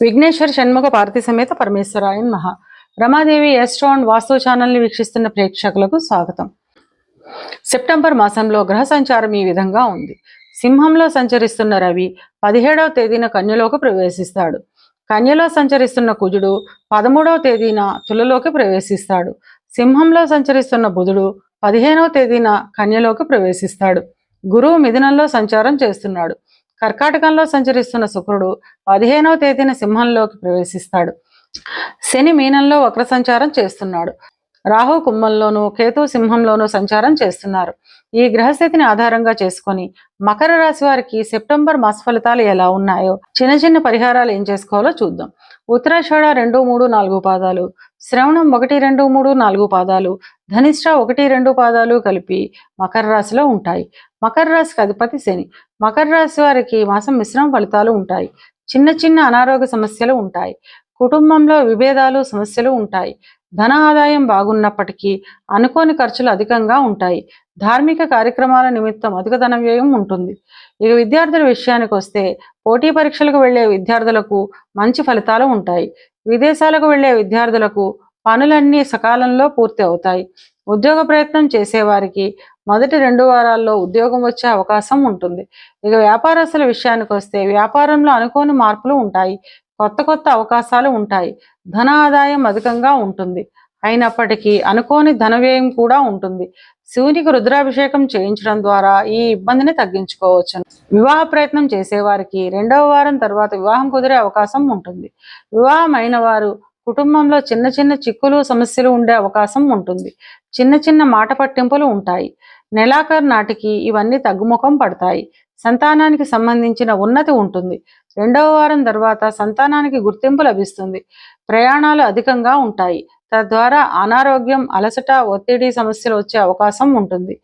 విఘ్నేశ్వర షణ్ముఖ పార్వతీ సమేత పరమేశ్వరాయన్ మహా. రమాదేవి ఎస్ట్రో అండ్ వాస్తు ఛానల్ని వీక్షిస్తున్న ప్రేక్షకులకు స్వాగతం. సెప్టెంబర్ మాసంలో గ్రహ సంచారం ఈ విధంగా ఉంది. సింహంలో సంచరిస్తున్న రవి 17వ తేదీన కన్యలోకి ప్రవేశిస్తాడు. కన్యలో సంచరిస్తున్న కుజుడు 13వ తేదీన తులలోకి ప్రవేశిస్తాడు. సింహంలో సంచరిస్తున్న బుధుడు 15వ తేదీన కన్యలోకి ప్రవేశిస్తాడు. గురువు మిథునంలో సంచారం చేస్తున్నాడు. కర్కాటకంలో సంచరిస్తున్న శుక్రుడు 15వ తేదీన సింహంలోకి ప్రవేశిస్తాడు. శని మీనంలో వక్ర సంచారం చేస్తున్నాడు. రాహు కుంభంలోనూ కేతు సింహంలోనూ సంచారం చేస్తున్నారు. ఈ గ్రహస్థితిని ఆధారంగా చేసుకొని మకర రాశి వారికి సెప్టెంబర్ మాస ఫలితాలు ఎలా ఉన్నాయో, చిన్న చిన్న పరిహారాలు ఏం చేసుకోవాలో చూద్దాం. ఉత్తరాషాఢ 2, 3, 4 పాదాలు, శ్రవణం 1, 2, 3, 4 పాదాలు, ధనిష్ట 1, 2 పాదాలు కలిపి మకర రాశిలో ఉంటాయి. మకర రాశికి అధిపతి శని. మకర రాశి వారికి మాసం మిశ్రమ ఫలితాలు ఉంటాయి. చిన్న చిన్న అనారోగ్య సమస్యలు ఉంటాయి. కుటుంబంలో విభేదాలు సమస్యలు ఉంటాయి. ధన ఆదాయం బాగున్నప్పటికీ అనుకోని ఖర్చులు అధికంగా ఉంటాయి. ధార్మిక కార్యక్రమాల నిమిత్తం అధిక ధన వ్యయం ఉంటుంది. ఇక విద్యార్థుల విషయానికి వస్తే పోటీ పరీక్షలకు వెళ్లే విద్యార్థులకు మంచి ఫలితాలు ఉంటాయి. విదేశాలకు వెళ్లే విద్యార్థులకు పనులన్నీ సకాలంలో పూర్తి అవుతాయి. ఉద్యోగ ప్రయత్నం చేసేవారికి మొదటి 2 వారాల్లో ఉద్యోగం వచ్చే అవకాశం ఉంటుంది. ఇక వ్యాపారస్తుల విషయానికి వస్తే వ్యాపారంలో అనుకోని మార్పులు ఉంటాయి. కొత్త అవకాశాలు ఉంటాయి. ధన ఆదాయం అధికంగా ఉంటుంది. అయినప్పటికీ అనుకోని ధన వ్యయం కూడా ఉంటుంది. శివునికి రుద్రాభిషేకం చేయించడం ద్వారా ఈ ఇబ్బందిని తగ్గించుకోవచ్చు. వివాహ ప్రయత్నం చేసేవారికి 2వ వారం తర్వాత వివాహం కుదిరే అవకాశం ఉంటుంది. వివాహం అయిన వారు కుటుంబంలో చిన్న చిన్న చిక్కులు సమస్యలు ఉండే అవకాశం ఉంటుంది. చిన్న చిన్న మాట పట్టింపులు ఉంటాయి. నెలాఖరు నాటికి ఇవన్నీ తగ్గుముఖం పడతాయి. సంతానానికి సంబంధించిన ఉన్నతి ఉంటుంది. 2వ వారం తర్వాత సంతానానికి గుర్తింపు లభిస్తుంది. ప్రయాణాలు అధికంగా ఉంటాయి. తద్వారా అనారోగ్యం, అలసట, ఒత్తిడి సమస్యలు వచ్చే అవకాశం ఉంటుంది.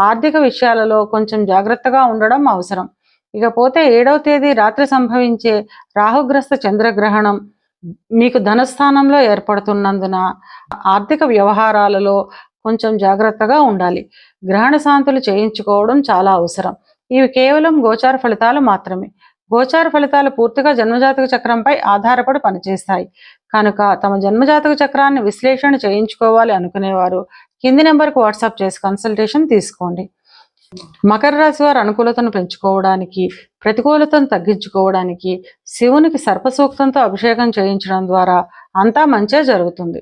ఆర్థిక విషయాలలో కొంచెం జాగ్రత్తగా ఉండడం అవసరం. ఇకపోతే 7వ తేదీ రాత్రి సంభవించే రాహుగ్రస్త చంద్రగ్రహణం మీకు ధనస్థానంలో ఏర్పడుతున్నందున ఆర్థిక వ్యవహారాలలో కొంచెం జాగ్రత్తగా ఉండాలి. గ్రహణ శాంతులు చేయించుకోవడం చాలా అవసరం. ఇవి కేవలం గోచార ఫలితాలు మాత్రమే. గోచార ఫలితాలు పూర్తిగా జన్మజాతక చక్రంపై ఆధారపడి పనిచేస్తాయి. కనుక తమ జన్మజాతక చక్రాన్ని విశ్లేషణ చేయించుకోవాలి అనుకునేవారు కింది నెంబర్కు వాట్సాప్ చేసి కన్సల్టేషన్ తీసుకోండి. మకర రాశి వారు అనుకూలతను పెంచుకోవడానికి, ప్రతికూలతను తగ్గించుకోవడానికి శివునికి సర్పసూక్తంతో అభిషేకం చేయించడం ద్వారా అంతా మంచే జరుగుతుంది.